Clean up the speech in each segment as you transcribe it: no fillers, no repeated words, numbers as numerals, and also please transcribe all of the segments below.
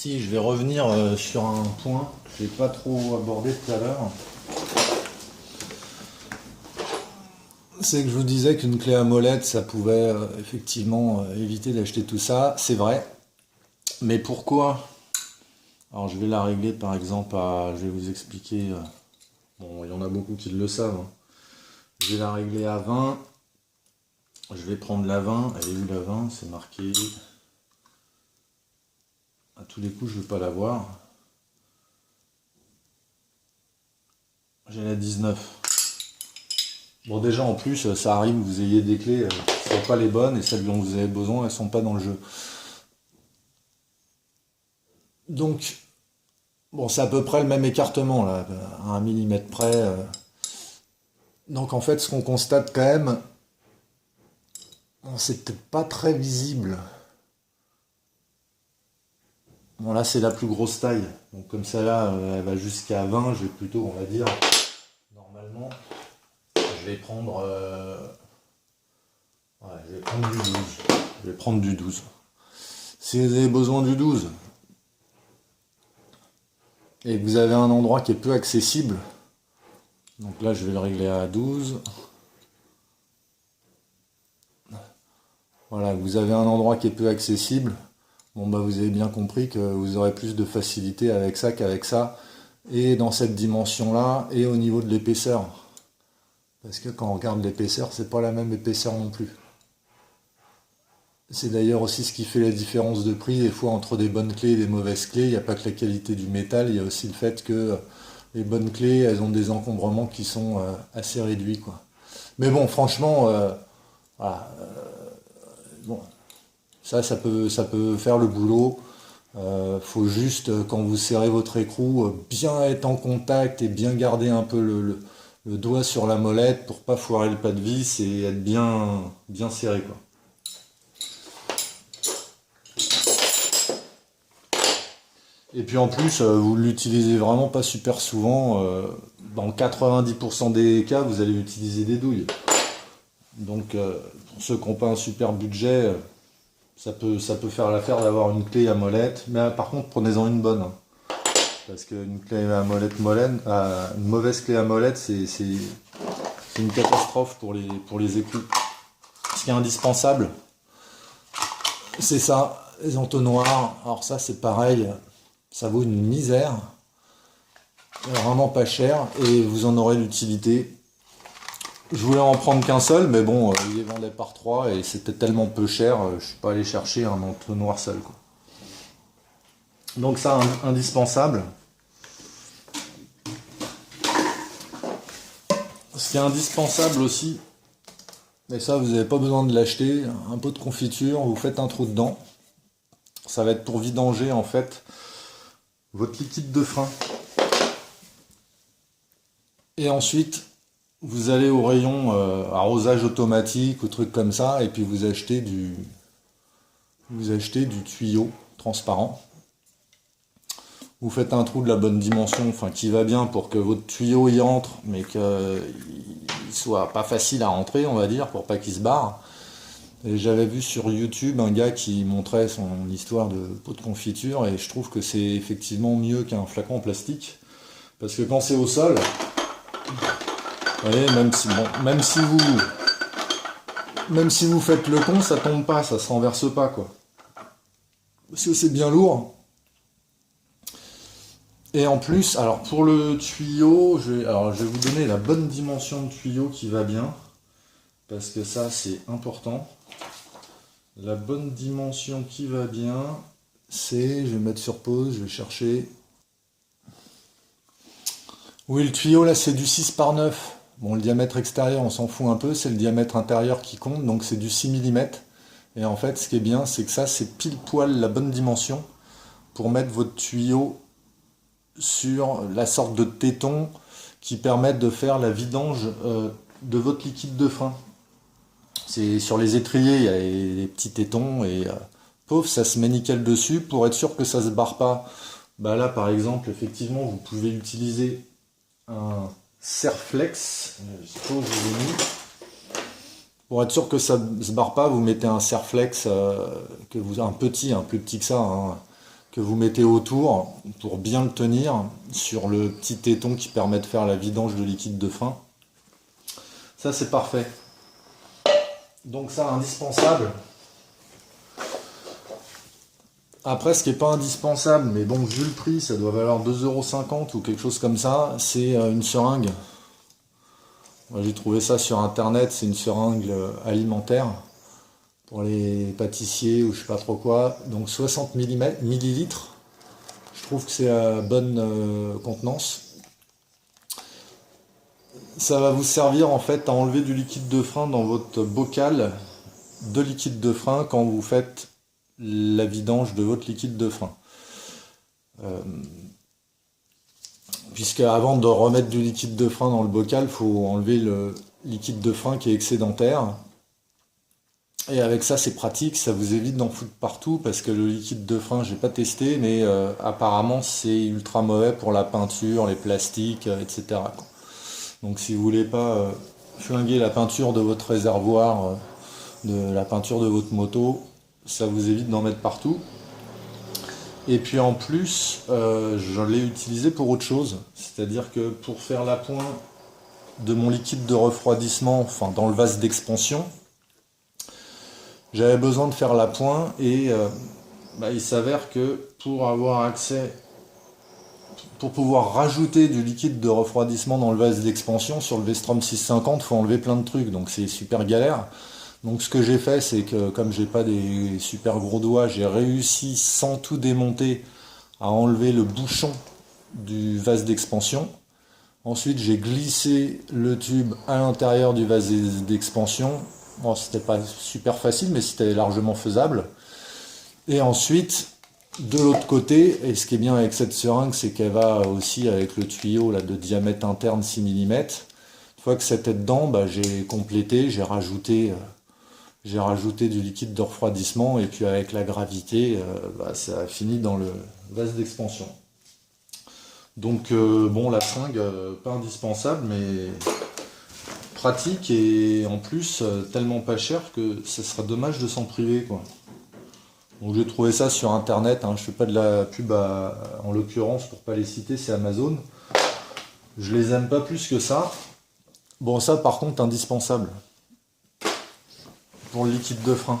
Si, je vais revenir sur un point que j'ai pas trop abordé tout à l'heure. C'est que je vous disais qu'une clé à molette, ça pouvait effectivement éviter d'acheter tout ça. C'est vrai. Mais pourquoi? Alors je vais la régler par exemple à... Je vais vous expliquer... bon, il y en a beaucoup qui le savent, hein. Je vais la régler à 20. Je vais prendre la 20. Elle est où la 20? C'est marqué... À tous les coups, je ne veux pas la voir. J'ai la 19. Bon, déjà en plus, ça arrive que vous ayez des clés qui ne sont pas les bonnes et celles dont vous avez besoin, elles ne sont pas dans le jeu. Donc, bon, c'est à peu près le même écartement, là, à 1 millimètre près. Donc en fait, ce qu'on constate quand même, bon, c'est peut-être pas très visible. Bon, là, c'est la plus grosse taille. Donc comme ça, là, elle va jusqu'à 20, je vais plutôt, on va dire, normalement, je vais prendre... ouais, je vais prendre du 12. Je vais prendre du 12. Si vous avez besoin du 12 et que vous avez un endroit qui est peu accessible, donc là je vais le régler à 12. Voilà, vous avez un endroit qui est peu accessible, bon bah vous avez bien compris que vous aurez plus de facilité avec ça qu'avec ça, et dans cette dimension là, et au niveau de l'épaisseur. Parce que quand on regarde l'épaisseur, c'est pas la même épaisseur non plus. C'est d'ailleurs aussi ce qui fait la différence de prix des fois entre des bonnes clés et des mauvaises clés. Il n'y a pas que la qualité du métal, il y a aussi le fait que les bonnes clés, elles ont des encombrements qui sont assez réduits, quoi. Mais bon, franchement, voilà, bon, ça peut faire le boulot. Faut juste, quand vous serrez votre écrou, bien être en contact et bien garder un peu le doigt sur la molette pour pas foirer le pas de vis et être bien serré, quoi. Et puis en plus, vous l'utilisez vraiment pas super souvent. Dans 90% des cas, vous allez utiliser des douilles. Donc pour ceux qui n'ont pas un super budget, ça peut faire l'affaire d'avoir une clé à molette. Mais par contre, prenez-en une bonne, hein. Parce qu'une clé à molette une mauvaise clé à molette, c'est une catastrophe pour les écrous. Ce qui est indispensable, c'est ça, les entonnoirs. Alors ça, c'est pareil. Ça vaut une misère, vraiment pas cher, et vous en aurez l'utilité. Je voulais en prendre qu'un seul, mais bon, il les vendait par 3 et c'était tellement peu cher, je suis pas allé chercher un entonnoir seul, quoi. Donc ça, indispensable. Ce qui est indispensable aussi, et ça vous n'avez pas besoin de l'acheter, un pot de confiture, vous faites un trou dedans. Ça va être pour vidanger en fait votre liquide de frein. Et ensuite, vous allez au rayon arrosage automatique ou truc comme ça, et puis vous achetez du tuyau transparent. Vous faites un trou de la bonne dimension, enfin qui va bien pour que votre tuyau y rentre, mais qu'il soit pas facile à rentrer, on va dire, pour pas qu'il se barre. Et j'avais vu sur YouTube un gars qui montrait son histoire de pot de confiture et je trouve que c'est effectivement mieux qu'un flacon en plastique. Parce que quand c'est au sol, vous voyez, même si vous faites le con, ça tombe pas, ça se renverse pas, quoi. Parce que c'est bien lourd. Et en plus, alors pour le tuyau, je vais vous donner la bonne dimension de tuyau qui va bien. Parce que ça, c'est important. La bonne dimension qui va bien, c'est, je vais mettre sur pause, je vais chercher. Oui, le tuyau là, c'est du 6 par 9. Bon, le diamètre extérieur, on s'en fout un peu, c'est le diamètre intérieur qui compte, donc c'est du 6 mm. Et en fait, ce qui est bien, c'est que ça, c'est pile poil la bonne dimension pour mettre votre tuyau sur la sorte de téton qui permettent de faire la vidange de votre liquide de frein. C'est sur les étriers, il y a les petits tétons et pauvre, ça se met nickel dessus pour être sûr que ça se barre pas. Bah là, par exemple, effectivement, vous pouvez utiliser un Serflex. Je suppose que je vous ai mis. Pour être sûr que ça ne se barre pas, vous mettez un Serflex un plus petit que ça, hein, que vous mettez autour pour bien le tenir sur le petit téton qui permet de faire la vidange de liquide de frein. Ça c'est parfait. Donc ça indispensable. Après, ce qui n'est pas indispensable, mais bon, vu le prix, ça doit valoir 2,50 € ou quelque chose comme ça, c'est une seringue. Moi, j'ai trouvé ça sur internet, c'est une seringue alimentaire pour les pâtissiers ou je sais pas trop quoi. Donc 60 millilitres, je trouve que c'est la bonne contenance. Ça va vous servir en fait à enlever du liquide de frein dans votre bocal de liquide de frein quand vous faites la vidange de votre liquide de frein. Puisque avant de remettre du liquide de frein dans le bocal, il faut enlever le liquide de frein qui est excédentaire. Et avec ça, c'est pratique, ça vous évite d'en foutre partout parce que le liquide de frein, j'ai pas testé, mais apparemment c'est ultra mauvais pour la peinture, les plastiques, etc. Donc si vous voulez pas flinguer la peinture de votre réservoir, de la peinture de votre moto, ça vous évite d'en mettre partout. Et puis en plus, je l'ai utilisé pour autre chose. C'est-à-dire que pour faire l'appoint de mon liquide de refroidissement, enfin dans le vase d'expansion, j'avais besoin de faire l'appoint et il s'avère que pour avoir accès, pour pouvoir rajouter du liquide de refroidissement dans le vase d'expansion sur le Vestrom 650, il faut enlever plein de trucs, donc c'est super galère. Donc ce que j'ai fait, c'est que comme j'ai pas des super gros doigts, j'ai réussi sans tout démonter à enlever le bouchon du vase d'expansion. Ensuite, j'ai glissé le tube à l'intérieur du vase d'expansion. Bon, c'était pas super facile, mais c'était largement faisable. Et ensuite, de l'autre côté, et ce qui est bien avec cette seringue, c'est qu'elle va aussi avec le tuyau là, de diamètre interne 6 mm. Une fois que c'était dedans, j'ai complété, j'ai rajouté du liquide de refroidissement et puis avec la gravité, ça a fini dans le vase d'expansion. Donc bon, la seringue, pas indispensable, mais pratique et en plus tellement pas cher que ça serait dommage de s'en priver, quoi. Donc j'ai trouvé ça sur internet, hein. Je fais pas de la pub en l'occurrence pour pas les citer, c'est Amazon. Je les aime pas plus que ça. Bon, ça par contre indispensable pour le liquide de frein.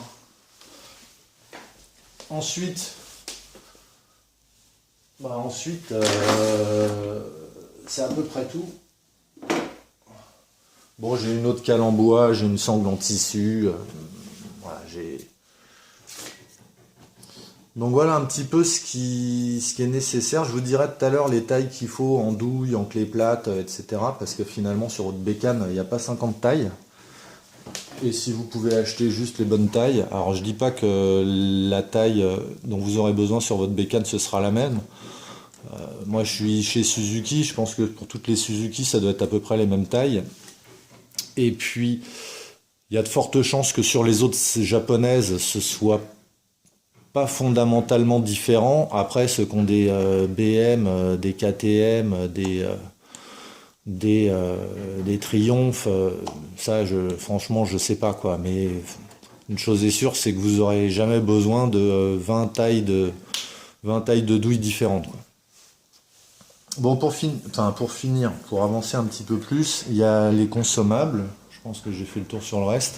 Ensuite, c'est à peu près tout. Bon, j'ai une autre cale en bois, j'ai une sangle en tissu. Voilà, donc voilà un petit peu ce qui est nécessaire. Je vous dirai tout à l'heure les tailles qu'il faut en douille, en clé plate, etc. Parce que finalement sur votre bécane, il n'y a pas 50 tailles. Et si vous pouvez acheter juste les bonnes tailles, alors je dis pas que la taille dont vous aurez besoin sur votre bécane ce sera la même. Moi je suis chez Suzuki, je pense que pour toutes les Suzuki ça doit être à peu près les mêmes tailles. Et puis il y a de fortes chances que sur les autres japonaises ce soit pas fondamentalement différent. Après ceux qui ont des BM, des KTM, des triomphes, ça franchement je sais pas quoi, mais une chose est sûre, c'est que vous aurez jamais besoin de 20 tailles de douilles différentes, quoi. Bon, pour finir, pour avancer un petit peu plus, il y a les consommables. Je pense que j'ai fait le tour sur le reste.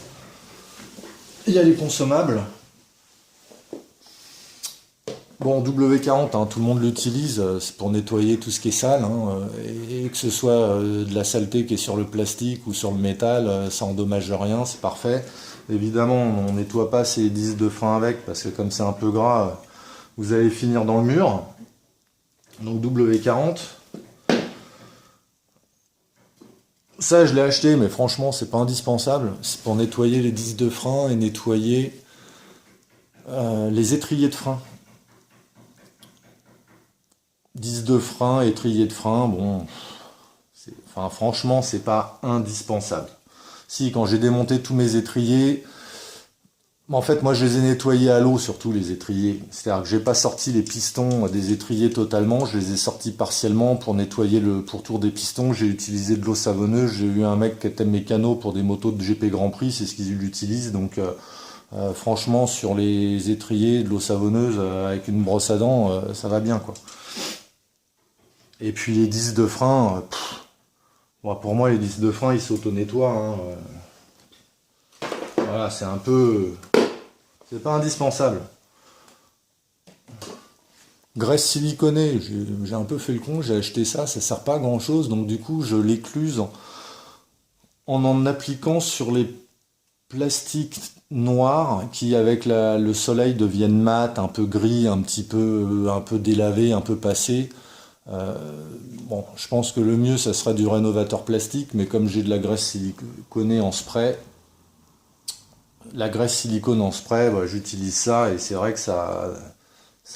Il y a les consommables. Bon, W40, hein, tout le monde l'utilise, c'est pour nettoyer tout ce qui est sale, hein, et que ce soit de la saleté qui est sur le plastique ou sur le métal, ça endommage rien, c'est parfait. Évidemment, on ne nettoie pas ces disques de frein avec, parce que comme c'est un peu gras, vous allez finir dans le mur. Donc W40. Ça, je l'ai acheté, mais franchement, c'est pas indispensable. C'est pour nettoyer les disques de frein et nettoyer les étriers de frein. Disques de frein, étriers de frein, bon, franchement, c'est pas indispensable. Si, quand j'ai démonté tous mes étriers, en fait, moi, je les ai nettoyés à l'eau, surtout les étriers. C'est-à-dire que j'ai pas sorti les pistons des étriers totalement, je les ai sortis partiellement pour nettoyer le pourtour des pistons. J'ai utilisé de l'eau savonneuse. J'ai eu un mec qui était mécano pour des motos de GP Grand Prix, c'est ce qu'ils utilisent, donc Franchement, sur les étriers de l'eau savonneuse avec une brosse à dents, ça va bien quoi. Et puis les disques de frein, bon, pour moi les disques de frein ils s'auto-nettoient, hein. Voilà, c'est un peu, c'est pas indispensable. Graisse siliconée, j'ai un peu fait le con, j'ai acheté ça, ça sert pas à grand chose, donc du coup je l'écluse en appliquant sur les plastiques noirs qui avec le soleil deviennent mat, un peu gris, un peu délavé, un peu passé. Euh, bon, je pense que le mieux ça serait du rénovateur plastique, mais comme j'ai de la graisse siliconée en spray, la graisse silicone en spray, bah, j'utilise ça et c'est vrai que ça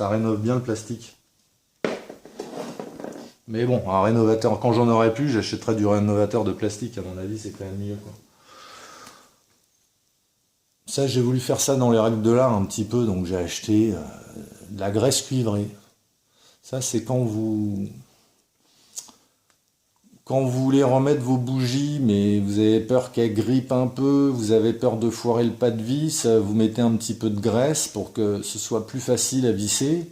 rénove bien le plastique. Mais bon, un rénovateur, quand j'en aurai plus, j'achèterai du rénovateur de plastique, à mon avis, c'est quand même mieux, quoi. Ça, j'ai voulu faire ça dans les règles de l'art un petit peu, donc j'ai acheté de la graisse cuivrée. Ça, c'est quand vous voulez remettre vos bougies, mais vous avez peur qu'elles grippent un peu, vous avez peur de foirer le pas de vis, vous mettez un petit peu de graisse pour que ce soit plus facile à visser.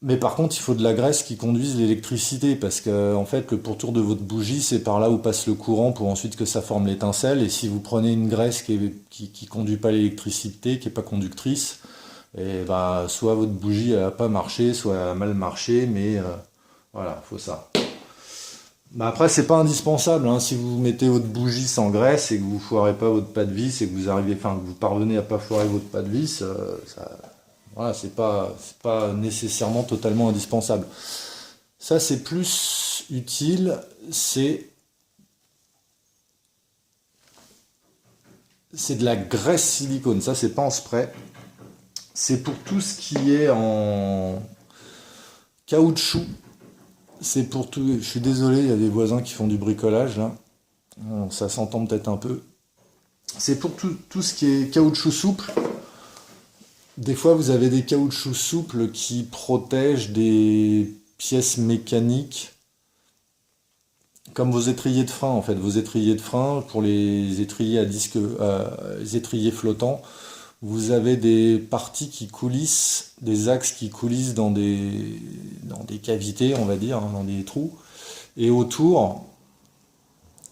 Mais par contre, il faut de la graisse qui conduise l'électricité, parce que en fait, le pourtour de votre bougie, c'est par là où passe le courant pour ensuite que ça forme l'étincelle. Et si vous prenez une graisse qui conduit pas l'électricité, qui est pas conductrice, et bah, soit votre bougie a pas marché, soit elle a mal marché, mais voilà, faut ça. Bah après, c'est pas indispensable, hein. Si vous mettez votre bougie sans graisse et que vous foirez pas votre pas de vis et que vous arrivez, enfin, que vous parvenez à pas foirer votre pas de vis, voilà, c'est pas nécessairement totalement indispensable. Ça, c'est plus utile, c'est de la graisse silicone. Ça, c'est pas en spray. C'est pour tout ce qui est en caoutchouc. C'est pour tout. Je suis désolé, il y a des voisins qui font du bricolage là. Bon, ça s'entend peut-être un peu. C'est pour tout ce qui est caoutchouc souple. Des fois, vous avez des caoutchoucs souples qui protègent des pièces mécaniques, comme vos étriers de frein en fait. Vos étriers de frein, pour les étriers à disque, les étriers flottants, vous avez des parties qui coulissent, des axes qui coulissent dans des cavités, on va dire, hein, dans des trous. Et autour,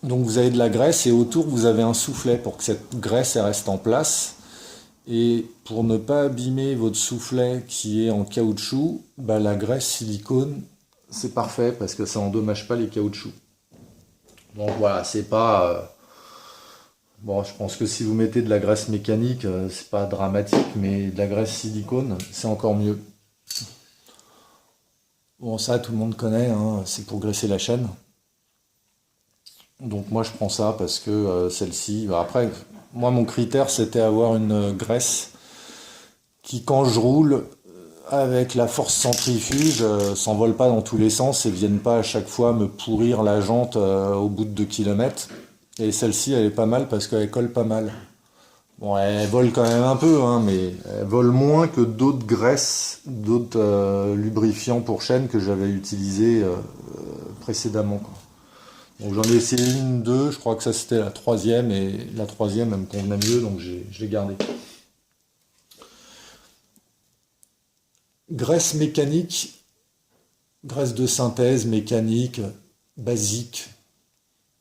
donc vous avez de la graisse et autour vous avez un soufflet pour que cette graisse elle reste en place. Et pour ne pas abîmer votre soufflet qui est en caoutchouc, bah, la graisse silicone, c'est parfait parce que ça endommage pas les caoutchoucs. Donc voilà, c'est pas. Bon, je pense que si vous mettez de la graisse mécanique, c'est pas dramatique, mais de la graisse silicone, c'est encore mieux. Bon, ça, tout le monde connaît, hein, c'est pour graisser la chaîne. Donc moi, je prends ça parce que celle-ci. Bah, après, moi, mon critère, c'était avoir une graisse qui, quand je roule, avec la force centrifuge, s'envole pas dans tous les sens et viennent pas à chaque fois me pourrir la jante au bout de 2 kilomètres. Et celle-ci, elle est pas mal parce qu'elle colle pas mal. Bon, elle vole quand même un peu, hein, mais elle vole moins que d'autres graisses, d'autres lubrifiants pour chaîne que j'avais utilisés précédemment, quoi. Donc j'en ai essayé une, deux, je crois que ça c'était la troisième, et la troisième elle me convenait mieux, donc je l'ai gardée. Graisse mécanique, graisse de synthèse mécanique, basique,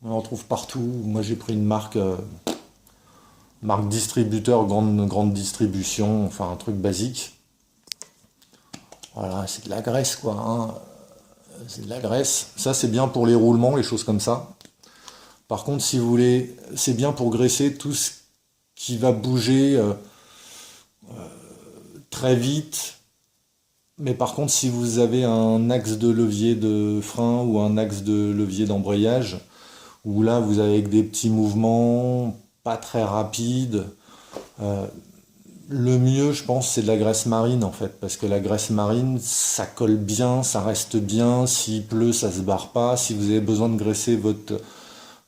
on en trouve partout. Moi j'ai pris une marque distributeur, grande distribution, enfin un truc basique. Voilà, c'est de la graisse quoi, hein. C'est de la graisse. Ça c'est bien pour les roulements, les choses comme ça. Par contre, si vous voulez, c'est bien pour graisser tout ce qui va bouger très vite. Mais par contre, si vous avez un axe de levier de frein ou un axe de levier d'embrayage, où là vous avez des petits mouvements pas très rapides, euh, le mieux, je pense, c'est de la graisse marine en fait, parce que la graisse marine, ça colle bien, ça reste bien. S'il pleut, ça se barre pas. Si vous avez besoin de graisser votre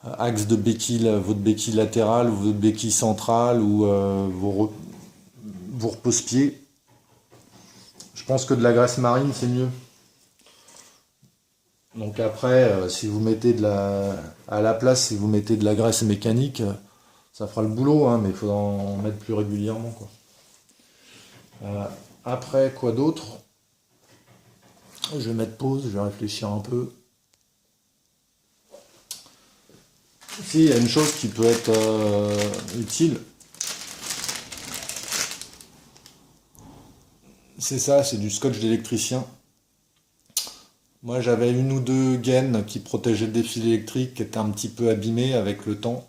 axe de béquille, votre béquille latérale, votre béquille centrale ou vos repose-pieds, je pense que de la graisse marine, c'est mieux. Donc après, si vous mettez à la place, si vous mettez de la graisse mécanique, Ça fera le boulot, hein, mais il faudra en mettre plus régulièrement, quoi. Après, quoi d'autre? Je vais mettre pause, je vais réfléchir un peu. Si, il y a une chose qui peut être utile, c'est ça, c'est du scotch d'électricien. Moi, j'avais une ou deux gaines qui protégeaient des fils électriques qui étaient un petit peu abîmés avec le temps.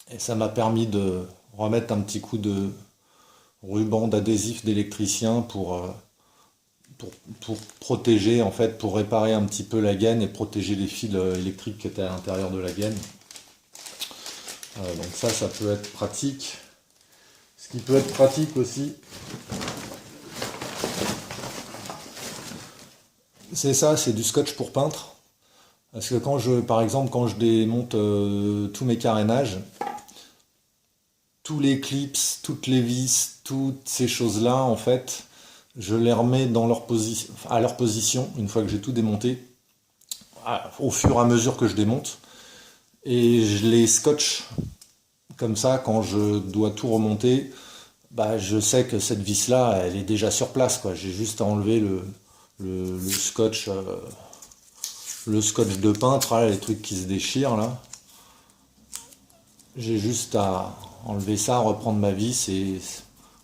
Et ça m'a permis de remettre un petit coup de ruban d'adhésif d'électricien pour protéger, en fait, pour réparer un petit peu la gaine et protéger les fils électriques qui étaient à l'intérieur de la gaine. Donc ça peut être pratique. Ce qui peut être pratique aussi, c'est ça, c'est du scotch pour peintre. Parce que par exemple, quand je démonte tous mes carénages, tous les clips, toutes les vis, toutes ces choses-là, en fait, je les remets à leur position, une fois que j'ai tout démonté, au fur et à mesure que je démonte. Et je les scotche. Comme ça, quand je dois tout remonter, bah, je sais que cette vis-là, elle est déjà sur place, quoi. J'ai juste à enlever le scotch, le scotch de peintre, là, les trucs qui se déchirent, là. J'ai juste à enlever ça, reprendre ma vis, et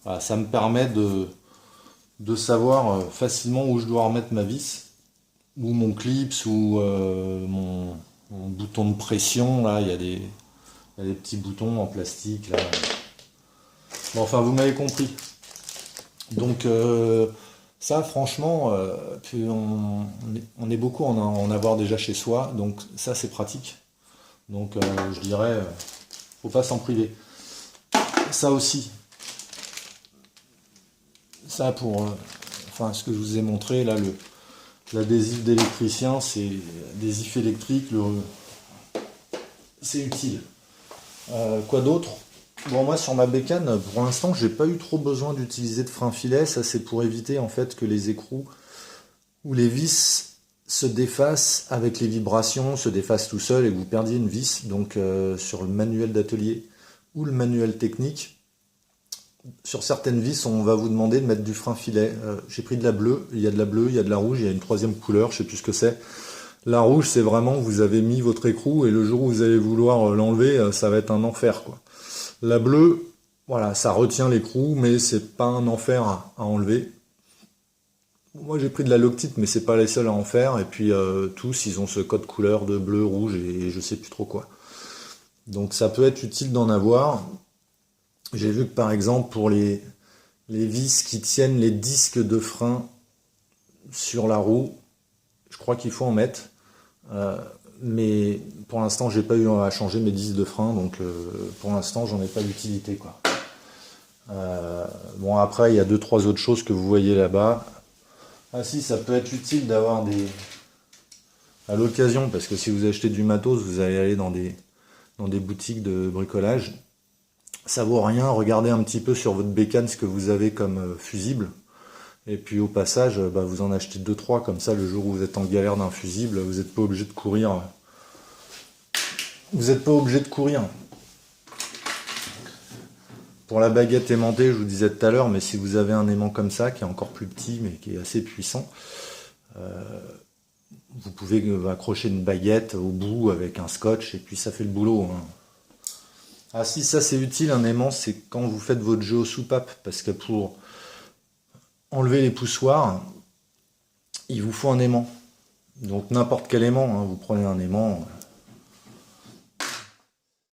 voilà, ça me permet de savoir facilement où je dois remettre ma vis, ou mon clips, ou mon bouton de pression, là, il y a des petits boutons en plastique, là. Bon, enfin, vous m'avez compris. Donc, ça, franchement, puis on est beaucoup à en avoir déjà chez soi, donc ça, c'est pratique. Donc, je dirais, faut pas s'en priver. Ça aussi, ça enfin, ce que je vous ai montré, là, l'adhésif d'électricien, c'est adhésif électrique, c'est utile. Quoi d'autre? Bon, moi sur ma bécane, pour l'instant, j'ai pas eu trop besoin d'utiliser de frein filet. Ça, c'est pour éviter en fait que les écrous ou les vis se défassent avec les vibrations, se défassent tout seul et que vous perdiez une vis. Donc sur le manuel d'atelier ou le manuel technique, sur certaines vis, on va vous demander de mettre du frein filet. J'ai pris de la bleue, il y a de la bleue, il y a de la rouge, il y a une troisième couleur, je sais plus ce que c'est. La rouge, c'est vraiment, vous avez mis votre écrou et le jour où vous allez vouloir l'enlever, ça va être un enfer, quoi. La bleue, voilà, ça retient l'écrou, mais c'est pas un enfer à enlever. Moi, j'ai pris de la Loctite, mais c'est pas les seuls à en faire. Et puis, tous, ils ont ce code couleur de bleu, rouge et je sais plus trop quoi. Donc, ça peut être utile d'en avoir. J'ai vu que, par exemple, pour les vis qui tiennent les disques de frein sur la roue, je crois qu'il faut en mettre. Mais pour l'instant, j'ai pas eu à changer mes disques de frein, donc pour l'instant, j'en ai pas d'utilité, quoi. Bon, après, il y a 2-3 autres choses que vous voyez là-bas. Ah si, ça peut être utile d'avoir à l'occasion, parce que si vous achetez du matos, vous allez aller dans des boutiques de bricolage. Ça vaut rien, regardez un petit peu sur votre bécane ce que vous avez comme fusible. Et puis au passage, bah, vous en achetez 2-3, comme ça le jour où vous êtes en galère d'un fusible, vous n'êtes pas obligé de courir. Vous n'êtes pas obligé de courir. Pour la baguette aimantée, je vous disais tout à l'heure, mais si vous avez un aimant comme ça, qui est encore plus petit, mais qui est assez puissant, vous pouvez accrocher une baguette au bout avec un scotch, et puis ça fait le boulot, hein. Ah si, ça c'est utile, un aimant, c'est quand vous faites votre jeu aux soupapes, parce que pour enlever les poussoirs, il vous faut un aimant. Donc n'importe quel aimant, hein, vous prenez un aimant,